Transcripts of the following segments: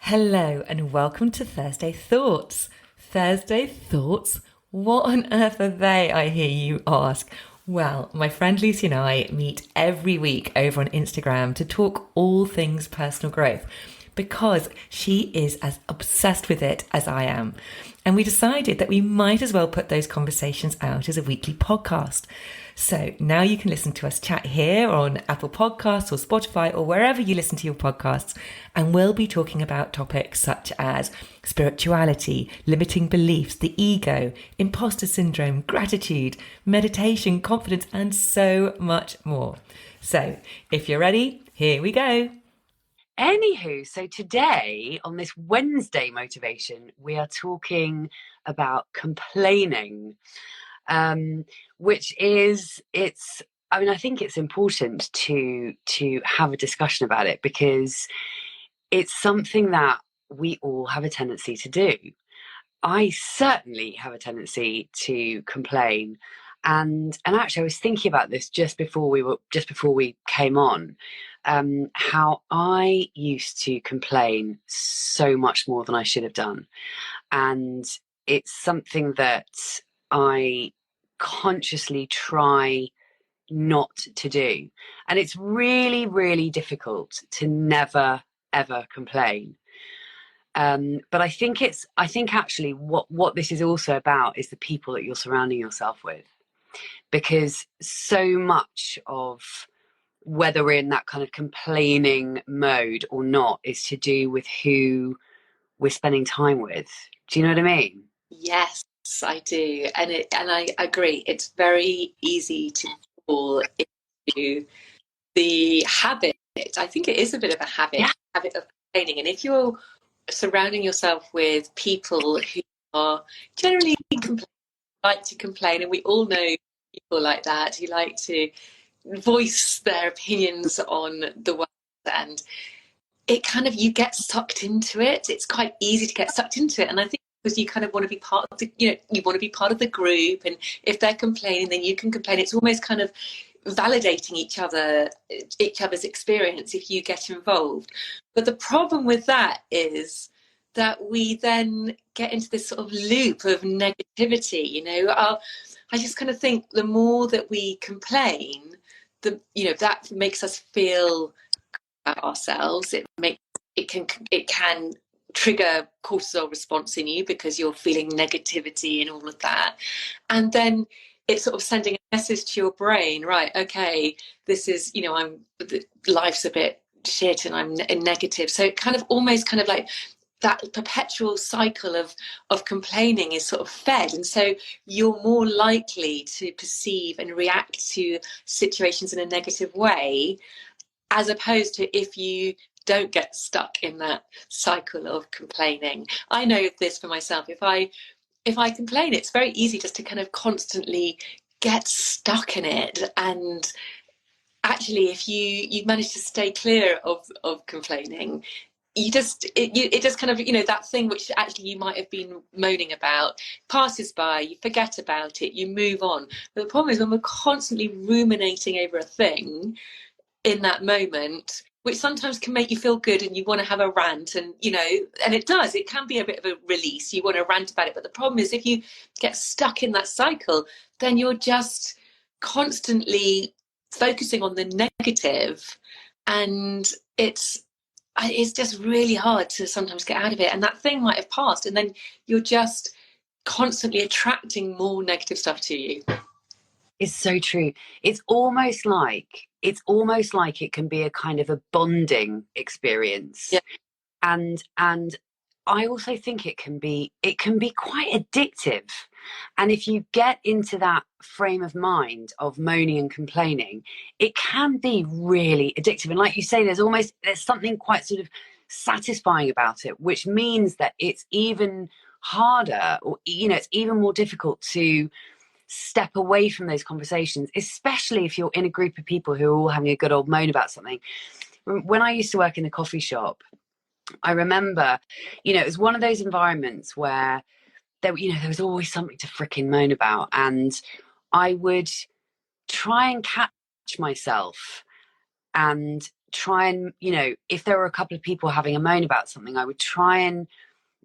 Hello and welcome to Thursday Thoughts. Thursday Thoughts? What on earth are they, I hear you ask? Well, my friend Lucy and I meet every week over on Instagram to talk all things personal growth because she is as obsessed with it as I am. And we decided that we might as well put those conversations out as a weekly podcast. So now you can listen to us chat here on Apple Podcasts or Spotify or wherever you listen to your podcasts. And we'll be talking about topics such as spirituality, limiting beliefs, the ego, imposter syndrome, gratitude, meditation, confidence, and so much more. So if you're ready, here we go. Anywho, so today on this Wednesday motivation, we are talking about complaining, which is I think it's important to have a discussion about it because it's something that we all have a tendency to do. I certainly have a tendency to complain. And actually, I was thinking about this just before we came on, how I used to complain so much more than I should have done, and it's something that I consciously try not to do, and it's really, really difficult to never ever complain. But I think actually what this is also about is the people that you're surrounding yourself with, because so much of whether we're in that kind of complaining mode or not is to do with who we're spending time with. Do you know what I mean? Yes, I do. And I agree. It's very easy to fall into the habit. I think it is a bit of a habit of complaining. And if you're surrounding yourself with people who are generally like to complain, and we all know people like that who like to voice their opinions on the world, and it kind of, you get sucked into it. It's quite easy to get sucked into it, and I think because you kind of want to be part of the, you want to be part of the group, and if they're complaining, then you can complain. It's almost kind of validating each other's experience if you get involved. But the problem with that is that we then get into this sort of loop of negativity. I just kind of think the more that we complain, that makes us feel about ourselves. It can trigger cortisol response in you because you're feeling negativity and all of that, and then it's sort of sending a message to your brain, right? Okay, this is, life's a bit shit and I'm negative. So it kind of almost kind of like that perpetual cycle of complaining is sort of fed, and so you're more likely to perceive and react to situations in a negative way, as opposed to if you don't get stuck in that cycle of complaining. I know this for myself. If I complain, it's very easy just to kind of constantly get stuck in it. And actually, if you manage to stay clear of complaining, it just kind of, that thing which actually you might have been moaning about passes by, you forget about it, you move on. But the problem is when we're constantly ruminating over a thing in that moment, which sometimes can make you feel good and you want to have a rant, and it can be a bit of a release, you want to rant about it. But the problem is if you get stuck in that cycle, then you're just constantly focusing on the negative, and it's just really hard to sometimes get out of it, and that thing might have passed, and then you're just constantly attracting more negative stuff to you. It's so true. It's almost like it can be a kind of a bonding experience. Yeah. And I also think it can be quite addictive. And if you get into that frame of mind of moaning and complaining, it can be really addictive. And like you say, there's something quite sort of satisfying about it, which means that it's even harder, or it's even more difficult to step away from those conversations, especially if you're in a group of people who are all having a good old moan about something. When I used to work in the coffee shop, I remember, it was one of those environments where there was always something to fricking moan about, and I would try and catch myself and try and, you know, if there were a couple of people having a moan about something, I would try and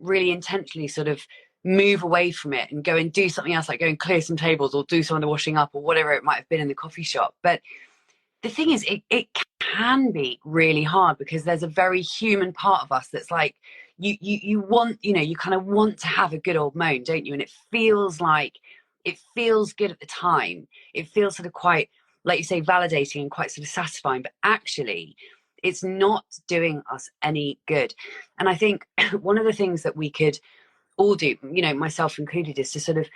really intentionally sort of move away from it and go and do something else, like go and clear some tables or do some of the washing up or whatever it might have been in the coffee shop. But the thing is, it can be really hard because there's a very human part of us that's like, you want, you know, you kind of want to have a good old moan, don't you? And it feels good at the time. It feels sort of quite, like you say, validating and quite sort of satisfying, but actually it's not doing us any good. And I think one of the things that we could all do, you know, myself included, is to sort of,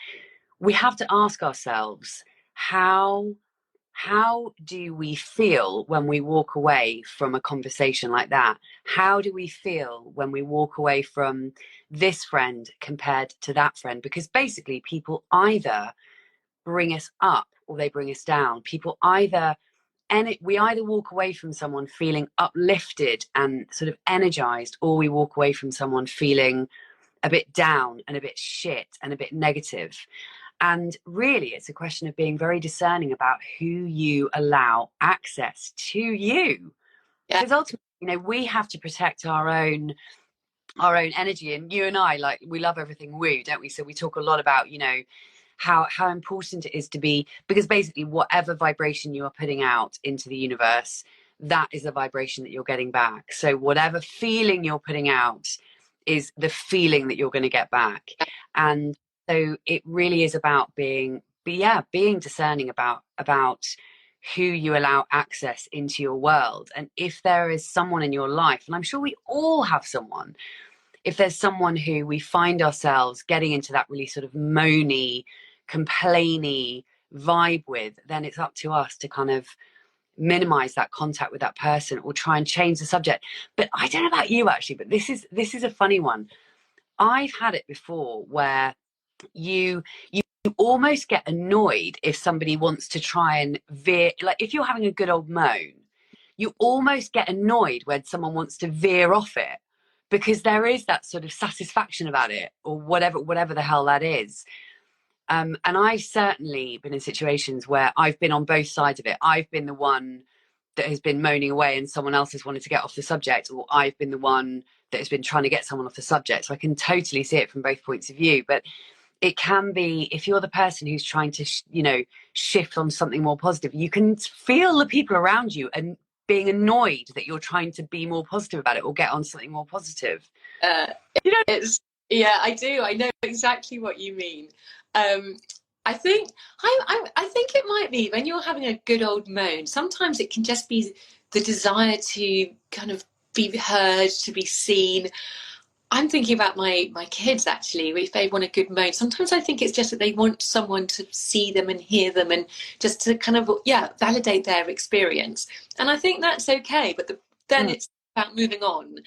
we have to ask ourselves, how do we feel when we walk away from a conversation like that? How do we feel when we walk away from this friend compared to that friend? Because basically people either bring us up or they bring us down. We either walk away from someone feeling uplifted and sort of energized, or we walk away from someone feeling a bit down and a bit shit and a bit negative. And really, it's a question of being very discerning about who you allow access to you. Because ultimately, you know, we have to protect our own energy. And you and I, like, we love everything woo, don't we? So we talk a lot about, you know, how important it is to be, because basically whatever vibration you are putting out into the universe, that is the vibration that you're getting back. So whatever feeling you're putting out is the feeling that you're going to get back. And so it really is about being discerning about who you allow access into your world. And if there is someone in your life, and I'm sure we all have someone, if there's someone who we find ourselves getting into that really sort of moany, complainy vibe with, then it's up to us to kind of minimize that contact with that person or try and change the subject. But I don't know about you actually, but this is a funny one. I've had it before where you almost get annoyed if somebody wants to try and veer, like if you're having a good old moan, you almost get annoyed when someone wants to veer off it, because there is that sort of satisfaction about it, or whatever the hell that is. And I've certainly been in situations where I've been on both sides of it. I've been the one that has been moaning away and someone else has wanted to get off the subject, or I've been the one that has been trying to get someone off the subject. So I can totally see it from both points of view. But it can be, if you're the person who's trying to shift on something more positive, you can feel the people around you and being annoyed that you're trying to be more positive about it or get on something more positive. I do. I know exactly what you mean. I think it might be when you're having a good old moan, sometimes it can just be the desire to kind of be heard, to be seen. I'm thinking about my kids, actually, if they want a good moan. Sometimes I think it's just that they want someone to see them and hear them and just to kind of, validate their experience. And I think that's okay. But then it's about moving on.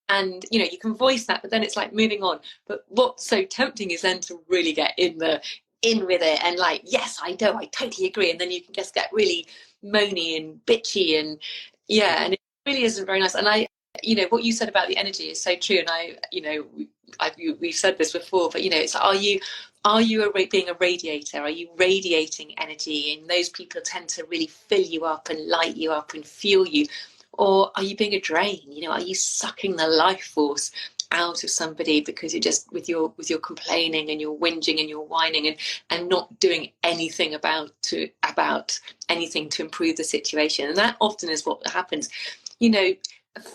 And, you know, you can voice that, but then it's like moving on. But what's so tempting is then to really get in with it and like, yes, I know, I totally agree. And then you can just get really moany and bitchy and and it really isn't very nice. And what you said about the energy is so true. And we've said this before, but it's, are you being a radiator? Are you radiating energy? And those people tend to really fill you up and light you up and fuel you. Or are you being a drain? Are you sucking the life force out of somebody because you're just with your complaining and your whinging and your whining and not doing anything about anything to improve the situation? And that often is what happens.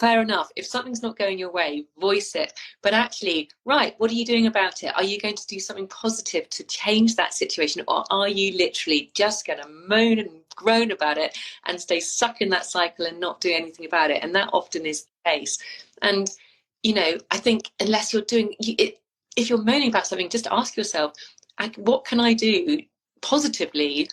Fair enough, if something's not going your way, voice it, but actually, right, what are you doing about it? Are you going to do something positive to change that situation, or are you literally just going to moan and groan about it and stay stuck in that cycle and not do anything about it? And that often is the case. And I think unless you're doing it, if you're moaning about something, just ask yourself, what can I do positively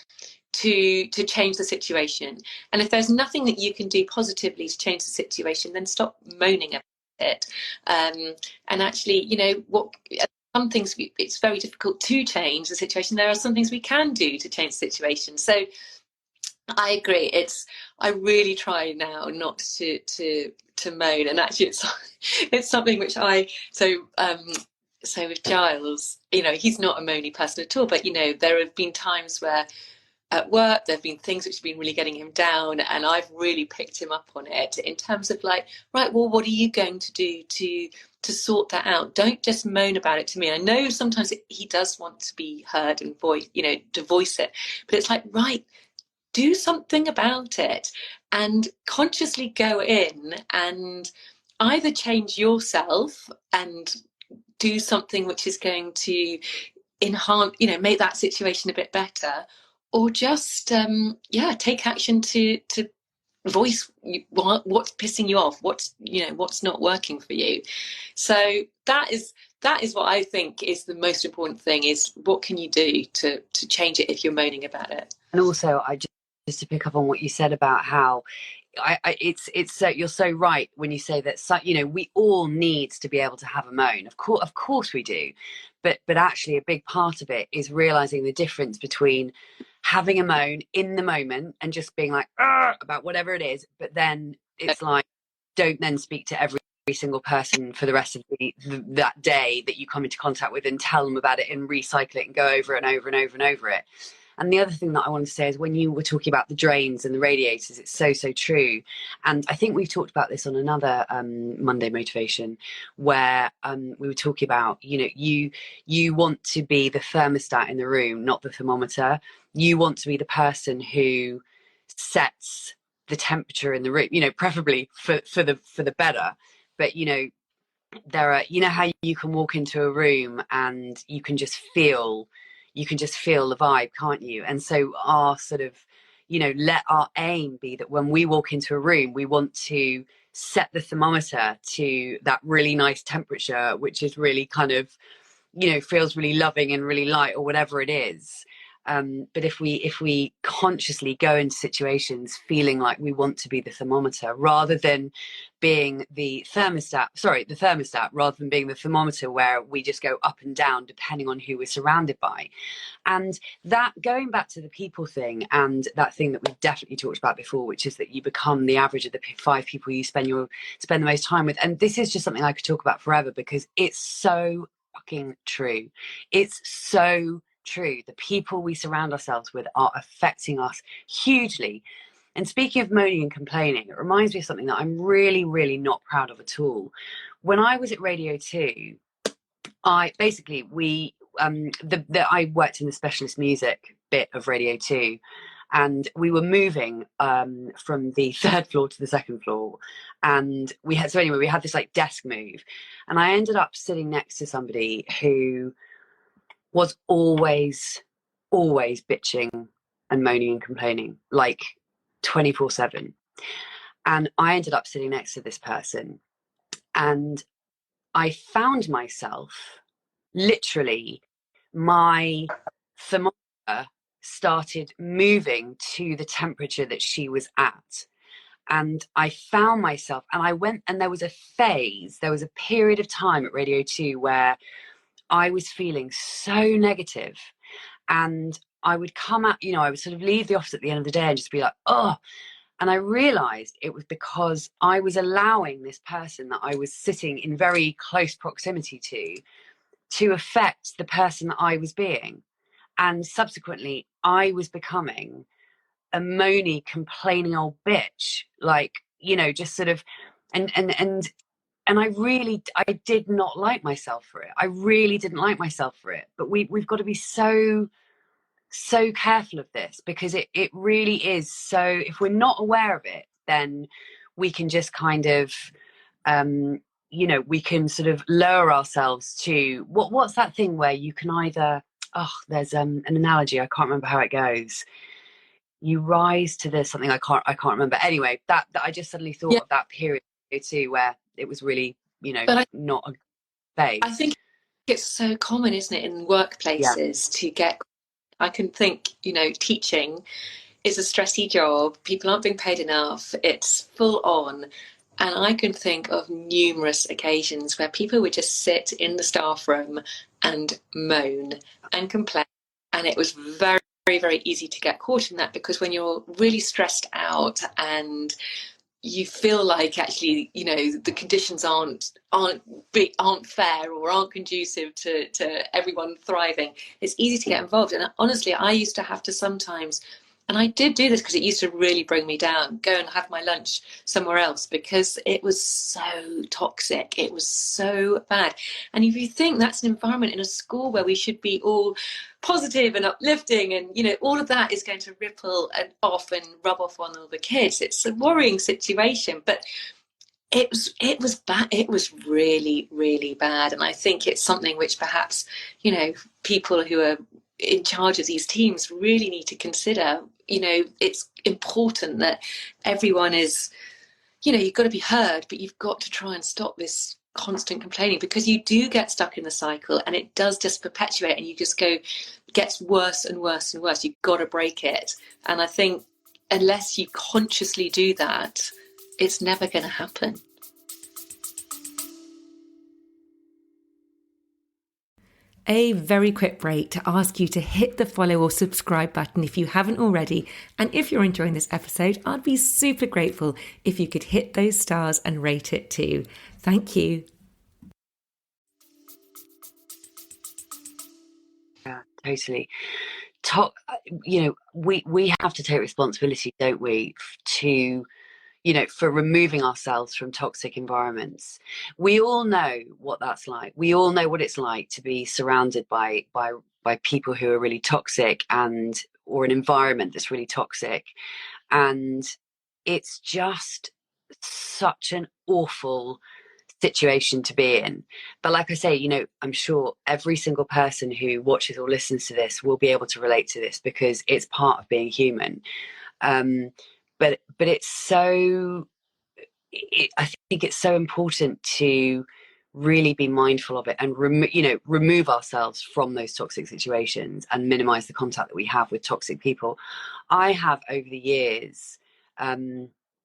to change the situation? And if there's nothing that you can do positively to change the situation, then stop moaning about it. And actually, some things it's very difficult to change the situation. There are some things we can do to change the situation. So I agree. I really try now not to moan, and actually it's something which so with Giles, he's not a moany person at all, but there have been times where at work, there have been things which have been really getting him down, and I've really picked him up on it in terms of like, right, well, what are you going to do to sort that out? Don't just moan about it to me. I know sometimes he does want to be heard and to voice it, but it's like, right, do something about it, and consciously go in and either change yourself and do something which is going to enhance, make that situation a bit better, or just take action to voice what's pissing you off, what's not working for you. So that is what I think is the most important thing, is what can you do to change it if you're moaning about it. And also, I just to pick up on what you said about how it's so, you're so right when you say that, we all need to be able to have a moan. Of course we do, but actually a big part of it is realizing the difference between having a moan in the moment and just being like about whatever it is, but then it's like, don't then speak to every single person for the rest of that day that you come into contact with and tell them about it and recycle it and go over and over and over and over it. And the other thing that I want to say is, when you were talking about the drains and the radiators, it's so true. And I think we've talked about this on another Monday motivation, where we were talking about, you want to be the thermostat in the room, not the thermometer. You want to be the person who sets the temperature in the room, preferably for the better. But, there are, how you can walk into a room and you can just feel the vibe, can't you? And so our sort of, let our aim be that when we walk into a room, we want to set the thermometer to that really nice temperature, which is really kind of, feels really loving and really light, or whatever it is. But if we consciously go into situations feeling like we want to be the thermometer rather than being the thermostat rather than being the thermometer, where we just go up and down depending on who we're surrounded by. And that, going back to the people thing, and that thing that we've definitely talked about before, which is that you become the average of the 5 people you spend the most time with. And this is just something I could talk about forever, because it's so fucking true. It's so true. The people we surround ourselves with are affecting us hugely. And speaking of moaning and complaining, it reminds me of something that I'm really, really not proud of at all. When I was at Radio 2, I worked in the specialist music bit of Radio 2, and we were moving from the 3rd floor to the 2nd floor, and we had this like desk move, and I ended up sitting next to somebody who was always bitching and moaning and complaining, like 24/7. And I ended up sitting next to this person, and I found myself, literally, my thermometer started moving to the temperature that she was at. And I found myself, and I went, and there was a period of time at Radio 2 where I was feeling so negative, and I would come out, I would sort of leave the office at the end of the day and just be like, oh. And I realized it was because I was allowing this person that I was sitting in very close proximity to affect the person that I was being. And subsequently, I was becoming a moany, complaining old bitch, like, just sort of, and I did not like myself for it. I really didn't like myself for it. But we've got to be so careful of this, because it really is. So if we're not aware of it, then we can just kind of, we can sort of lower ourselves to what's that thing where you can either, there's an analogy, I can't remember how it goes. You rise to this something, I can't remember. Anyway, that I just suddenly thought of that period too, where it was really, not a phase. I think it's so common, isn't it, in workplaces to get, I can think, teaching is a stressy job. People aren't being paid enough. It's full on. And I can think of numerous occasions where people would just sit in the staff room and moan and complain. And it was very, very, very easy to get caught in that, because when you're really stressed out and you feel like actually, you know, the conditions aren't fair or aren't conducive to everyone thriving, it's easy to get involved. And honestly, I used to have to sometimes, and I did do this because it used to really bring me down, go and have my lunch somewhere else because it was so toxic. It was so bad. And if you think that's an environment in a school where we should be all positive and uplifting, and you know, all of that is going to ripple and off and rub off on all the kids, it's a worrying situation. But it was bad. It was really, really bad. And I think it's something which perhaps, you know, people who are in charge of these teams really need to consider. You know, it's important that everyone is, you know, you've got to be heard, but you've got to try and stop this constant complaining, because you do get stuck in the cycle and it does just perpetuate, and you just go, it gets worse and worse and worse. You've got to break it. And I think unless you consciously do that, it's never going to happen. A very quick break to ask you to hit the follow or subscribe button if you haven't already. And if you're enjoying this episode, I'd be super grateful if you could hit those stars and rate it too. Thank you. Yeah, totally. You know, we have to take responsibility, don't we, to, you know, for removing ourselves from toxic environments. We all know what that's like. We all know what it's like to be surrounded by people who are really toxic, and or an environment that's really toxic. And it's just such an awful situation to be in. But like I say, you know, I'm sure every single person who watches or listens to this will be able to relate to this, because it's part of being human. But it's so, I think it's so important to really be mindful of it and remove ourselves from those toxic situations and minimize the contact that we have with toxic people. I have over the years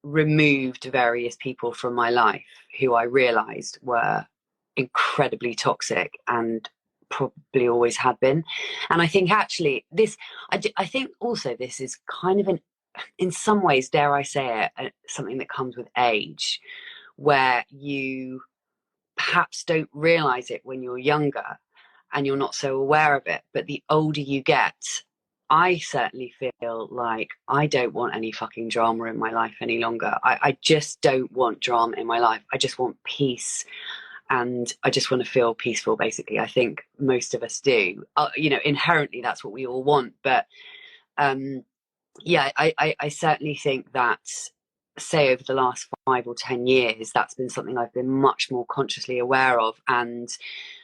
removed various people from my life who I realized were incredibly toxic and probably always had been. And I think actually I think also this is kind of in some ways, dare I say it, something that comes with age, where you perhaps don't realize it when you're younger and you're not so aware of it. But the older you get, I certainly feel like I don't want any fucking drama in my life any longer. I just don't want drama in my life. I just want peace. And I just want to feel peaceful, basically. I think most of us do. You know, inherently, that's what we all want. But yeah, I certainly think that, say, over the last 5 or 10 years, that's been something I've been much more consciously aware of, and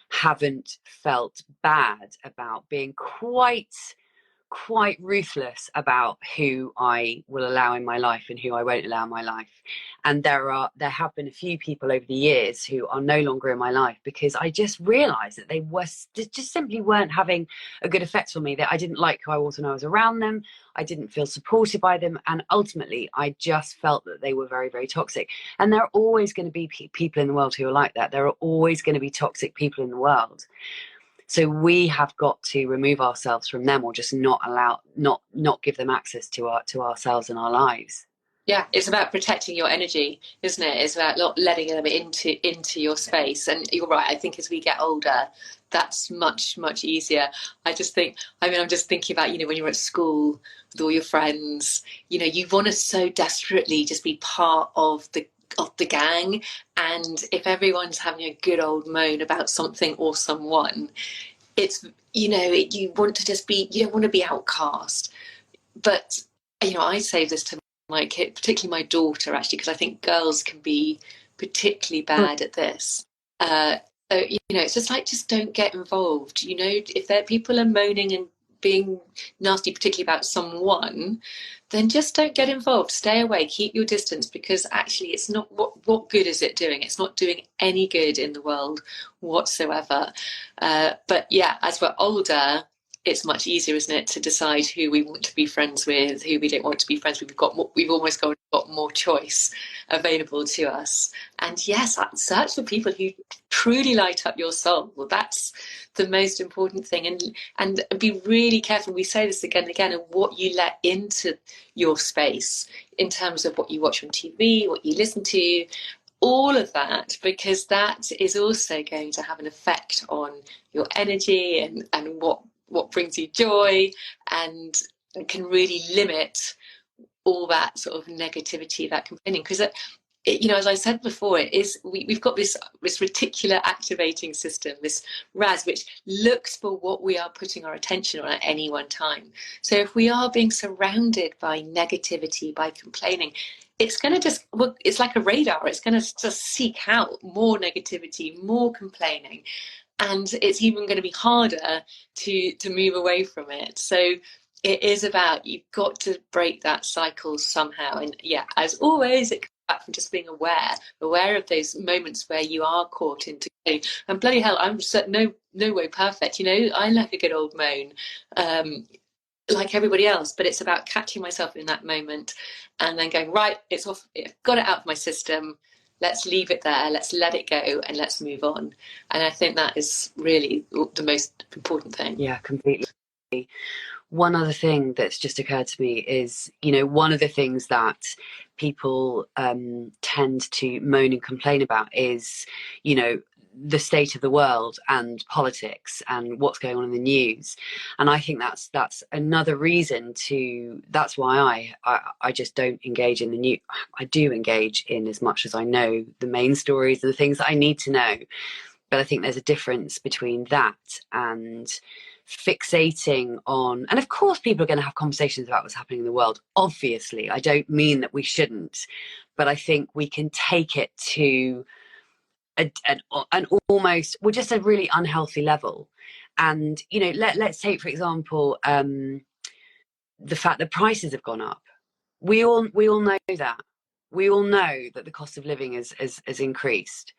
haven't felt bad about being quite ruthless about who I will allow in my life and who I won't allow in my life. And there have been a few people over the years who are no longer in my life because I just realized that they just simply weren't having a good effect on me, that I didn't like who I was when I was around them. I didn't feel supported by them. And ultimately, I just felt that they were very, very toxic. And there are always going to be people in the world who are like that. There are always going to be toxic people in the world. So we have got to remove ourselves from them, or just not give them access to ourselves and our lives. Yeah, it's about protecting your energy, isn't it? It's about not letting them into your space. And you're right. I think as we get older, that's much, much easier. I'm just thinking about, you know, when you're at school with all your friends, you know, you want to so desperately just be part of the gang. And if everyone's having a good old moan about something or someone, it's, you know, you want to just be, you don't want to be outcast. But, you know, I say this to my kid, particularly my daughter, actually, because I think girls can be particularly bad at this. So, you know, it's just like, just don't get involved. You know, if people are moaning and being nasty, particularly about someone, then just don't get involved. Stay away, keep your distance, because actually it's not, what good is it doing? It's not doing any good in the world whatsoever. But yeah, as we're older, it's much easier, isn't it, to decide who we want to be friends with, who we don't want to be friends with. We've almost got more choice available to us. And yes, search for people who truly light up your soul. Well, that's the most important thing. And be really careful. We say this again and again, of what you let into your space in terms of what you watch on TV, what you listen to, all of that, because that is also going to have an effect on your energy and what brings you joy, and can really limit all that sort of negativity, that complaining. Because as I said before, it is we've got this reticular activating system, this RAS, which looks for what we are putting our attention on at any one time. So if we are being surrounded by negativity, by complaining, it's going to it's like a radar. It's going to just seek out more negativity, more complaining, and it's even going to be harder to move away from it. So it is about, you've got to break that cycle somehow. And yeah, as always, it comes back from just being aware of those moments where you are caught into, and bloody hell, I'm no way perfect. I like a good old moan, like everybody else, but it's about catching myself in that moment and then going, right, it's off, I've got it out of my system. Let's leave it there. Let's let it go and let's move on. And I think that is really the most important thing. Yeah, completely. One other thing that's just occurred to me is, one of the things that people tend to moan and complain about is, the state of the world and politics and what's going on in the news. And I think that's another reason that's why I just don't engage in the news. I do engage in as much as I know the main stories and the things that I need to know. But I think there's a difference between that and fixating on, and of course people are going to have conversations about what's happening in the world. Obviously, I don't mean that we shouldn't, but I think we can take it to an almost, well, just a really unhealthy level. And let's take, for example, the fact that prices have gone up. We all know that. We all know that the cost of living has increased.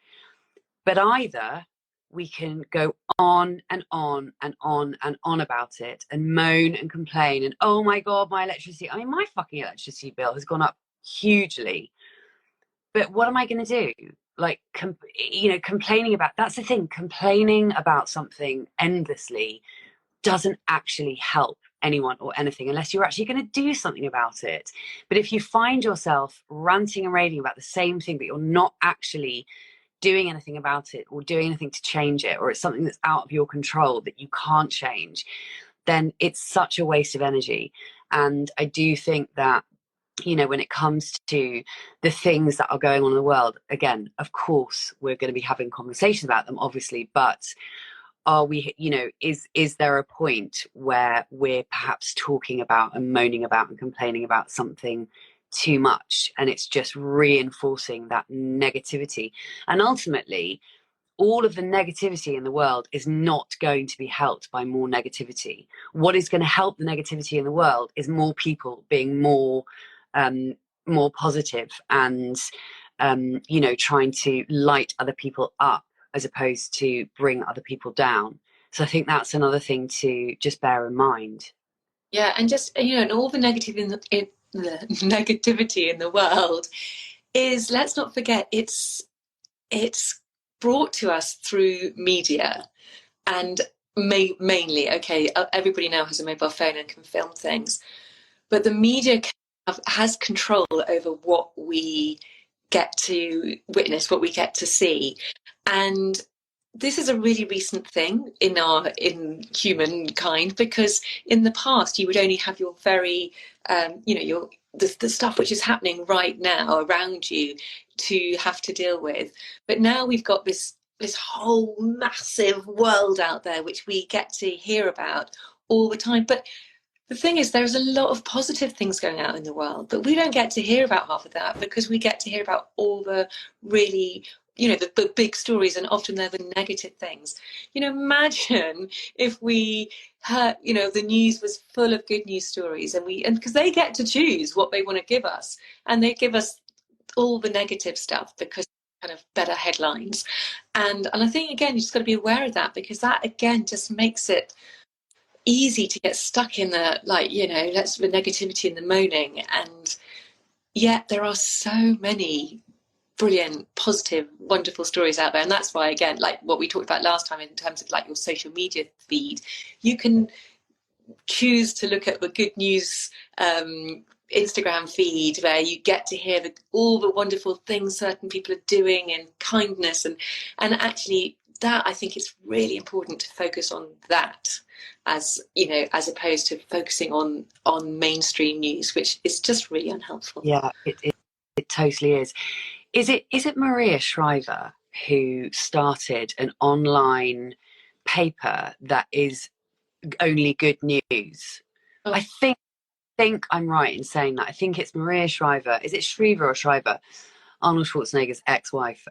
But either we can go on and on and on and on about it and moan and complain and, oh my God, my fucking electricity bill has gone up hugely. But what am I going to do? Like, complaining about, that's the thing, complaining about something endlessly doesn't actually help anyone or anything unless you're actually going to do something about it. But if you find yourself ranting and raving about the same thing, but you're not actually doing anything about it or doing anything to change it, or it's something that's out of your control that you can't change, then it's such a waste of energy. And I do think that, when it comes to the things that are going on in the world, again, of course, we're going to be having conversations about them, obviously, but are we, is there a point where we're perhaps talking about and moaning about and complaining about something too much, and it's just reinforcing that negativity? And ultimately, all of the negativity in the world is not going to be helped by more negativity. What is going to help the negativity in the world is more people being more positive and trying to light other people up as opposed to bring other people down. So I think that's another thing to just bear in mind. Yeah, and just and all the the negativity in the world is, let's not forget, it's brought to us through media, and mainly, okay, everybody now has a mobile phone and can film things, but the media has control over what we get to witness, what we get to see. And this is a really recent thing in humankind, because in the past you would only have your very your the stuff which is happening right now around you to have to deal with. But now we've got this whole massive world out there which we get to hear about all the time. But the thing is, there's a lot of positive things going out in the world, but we don't get to hear about half of that, because we get to hear about all the really, the big stories, and often they're the negative things. Imagine if we heard, the news was full of good news stories, and because they get to choose what they want to give us, and they give us all the negative stuff because kind of better headlines. And I think, again, you just got to be aware of that, because that, again, just makes it easy to get stuck in the, like, the negativity and the moaning. And yet there are so many brilliant, positive, wonderful stories out there. And that's why, again, like what we talked about last time in terms of like your social media feed, you can choose to look at the good news Instagram feed, where you get to hear all the wonderful things certain people are doing, and kindness, and actually that, I think it's really important to focus on that, as as opposed to focusing on mainstream news, which is just really unhelpful. Yeah, it totally is. Is it Maria Shriver who started an online paper that is only good news? Oh. I think I'm right in saying that. I think it's Maria Shriver. Is it Shriver or Shriver? Arnold Schwarzenegger's ex-wife,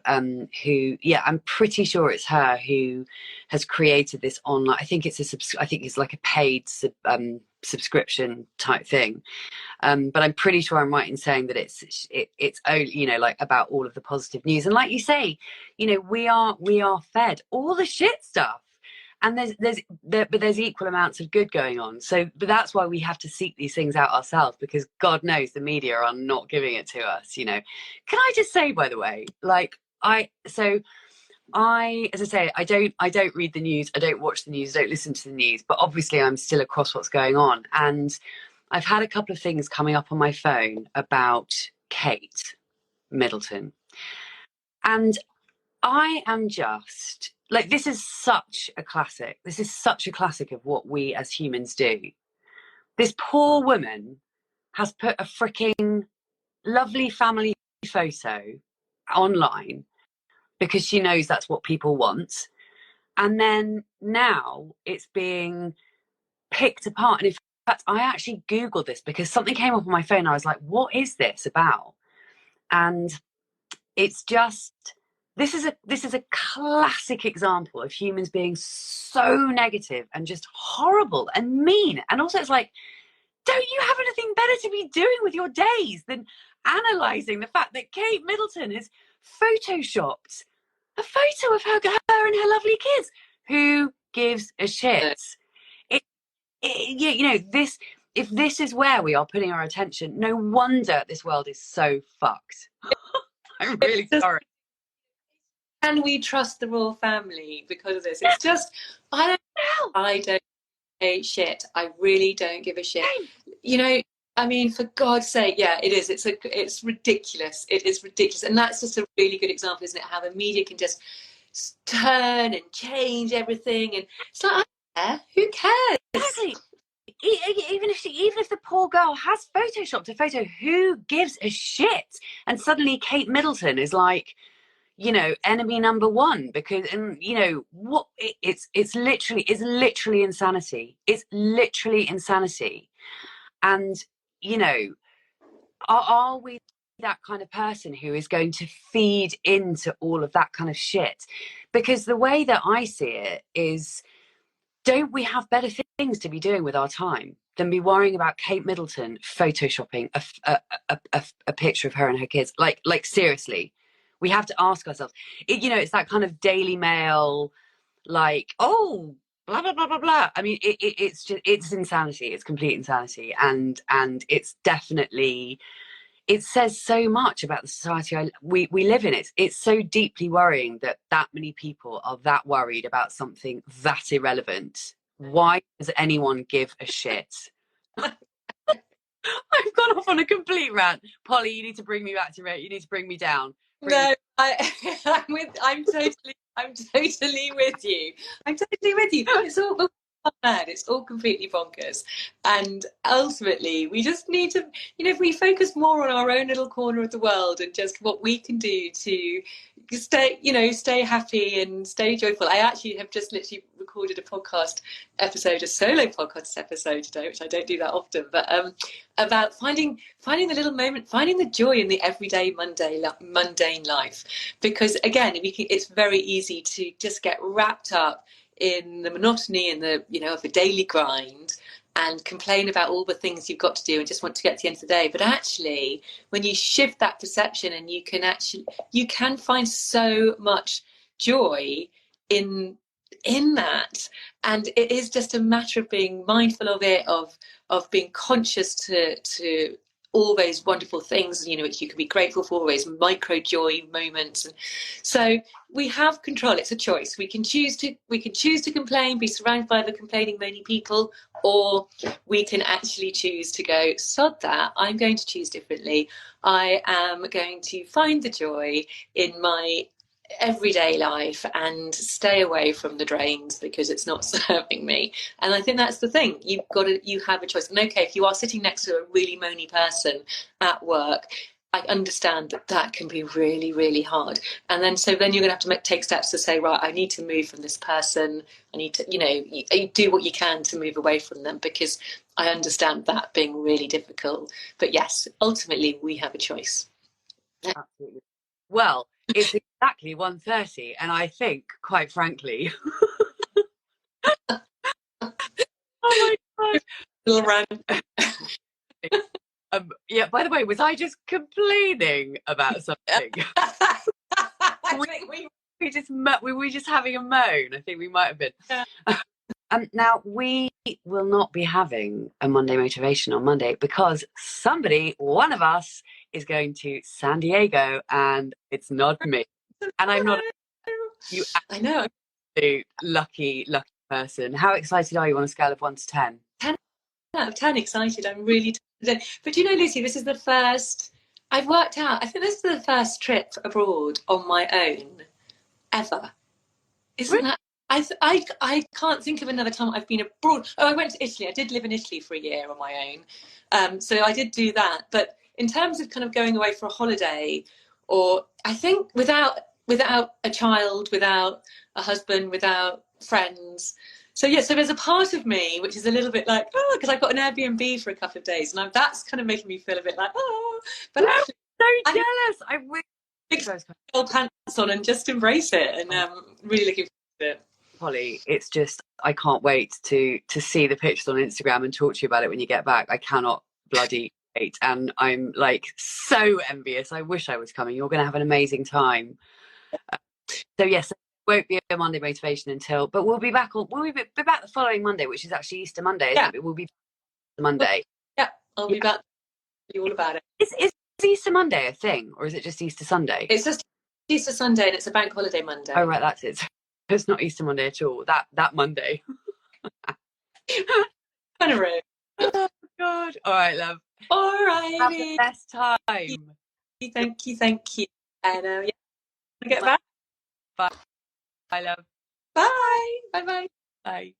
who, yeah, I'm pretty sure it's her who has created this online. I think it's like a paid subscription type thing. But I'm pretty sure I'm right in saying that it's only, like, about all of the positive news. And like you say, we are fed all the shit stuff. And there's equal amounts of good going on. But that's why we have to seek these things out ourselves, because God knows the media are not giving it to us. Can I just say, by the way, like as I say, I don't read the news, I don't watch the news, I don't listen to the news, but obviously I'm still across what's going on. And I've had a couple of things coming up on my phone about Kate Middleton, and I am just like, this is such a classic. This is such a classic of what we as humans do. This poor woman has put a freaking lovely family photo online because she knows that's what people want. And then now it's being picked apart. And in fact, I actually Googled this because something came up on my phone. I was like, what is this about? And it's just, this is a classic example of humans being so negative and just horrible and mean. And also it's like, don't you have anything better to be doing with your days than analysing the fact that Kate Middleton has photoshopped a photo of her and her lovely kids? Who gives a shit? If this is where we are putting our attention, no wonder this world is so fucked. I'm really sorry. Can we trust the royal family because of this? It's just, I don't give a shit. I really don't give a shit. I mean, for God's sake, yeah, it is. It's ridiculous. It is ridiculous. And that's just a really good example, isn't it? How the media can just turn and change everything. And it's like, who cares? Exactly. Even if the poor girl has photoshopped a photo, who gives a shit? And suddenly Kate Middleton is like, enemy number one, because, and what, it's literally insanity. It's literally insanity. And are we that kind of person who is going to feed into all of that kind of shit? Because the way that I see it is, don't we have better things to be doing with our time than be worrying about Kate Middleton photoshopping a picture of her and her kids? Like seriously, we have to ask ourselves. It's that kind of Daily Mail, like, oh, blah blah blah blah blah. I mean, it's insanity. It's complete insanity, and it's definitely. It says so much about the society we live in. It's so deeply worrying that many people are that worried about something that irrelevant. Why does anyone give a shit? I've gone off on a complete rant. Polly, you need to bring me back to it. You need to bring me down. I'm totally with you. I'm totally with you. It's all mad. It's all completely bonkers. And ultimately, we just need to, if we focus more on our own little corner of the world and just what we can do to stay happy and stay joyful. I actually have just literally recorded a solo podcast episode today, which I don't do that often, but about finding the little moment, finding the joy in the everyday mundane life. Because again, it's very easy to just get wrapped up in the monotony and of the daily grind and complain about all the things you've got to do and just want to get to the end of the day. But actually, when you shift that perception, and you can find so much joy in in that. And it is just a matter of being mindful of it, of being conscious to all those wonderful things, you know, which you can be grateful for, all those micro joy moments. And so we have control. It's a choice. We can choose to complain, be surrounded by the complaining, moany people, or we can actually choose to go, sod that, I'm going to choose differently. I am going to find the joy in my everyday life and stay away from the drains because it's not serving me. And I think that's the thing. You have a choice. And okay, if you are sitting next to a really moany person at work, I understand that can be really, really hard. And then you're going to have to take steps to say, right, I need to move from this person. I need to, you do what you can to move away from them, because I understand that being really difficult. But yes, ultimately we have a choice. Absolutely. Well, it's exactly 1:30, and I think, quite frankly, oh my God, Little rant. Yeah. By the way, was I just complaining about something? we were just having a moan. I think we might have been. Yeah. Now we will not be having a Monday motivation on Monday because one of us, is going to San Diego, and it's not me. And I'm not. You, I know. Lucky person. How excited are you on a scale of 1 to 10? 10 out of 10 excited. I'm really. But you know, Lucy, this is the first. I've worked out. I think this is the first trip abroad on my own ever. Isn't that? I can't think of another time I've been abroad. Oh, I went to Italy. I did live in Italy for a year on my own. So I did do that. But in terms of kind of going away for a holiday, or I think without a child, without a husband, without friends. So yeah, so there's a part of me which is a little bit like, oh, because I've got an Airbnb for a couple of days, and that's kind of making me feel a bit like, oh, but no, actually, so jealous. I really old pants on and just embrace it, and really looking forward to it. Polly, it's just, I can't wait to see the pictures on Instagram and talk to you about it when you get back. I cannot bloody wait, and I'm like so envious. I wish I was coming. You're going to have an amazing time. So yes, it won't be a Monday motivation until, but we'll be back the following Monday, which is actually Easter Monday, isn't it? We'll be back the Monday. Yeah, I'll be back to tell you all about it. Is Easter Monday a thing, or is it just Easter Sunday? It's just Easter Sunday, and it's a bank holiday Monday. Oh right, that's it. It's not Easter Monday at all. That Monday. Kind of rude. Oh God! All right, love. All right. Have the best time. Thank you. And yeah, get back. Bye. Bye, love. Bye. Bye. Bye.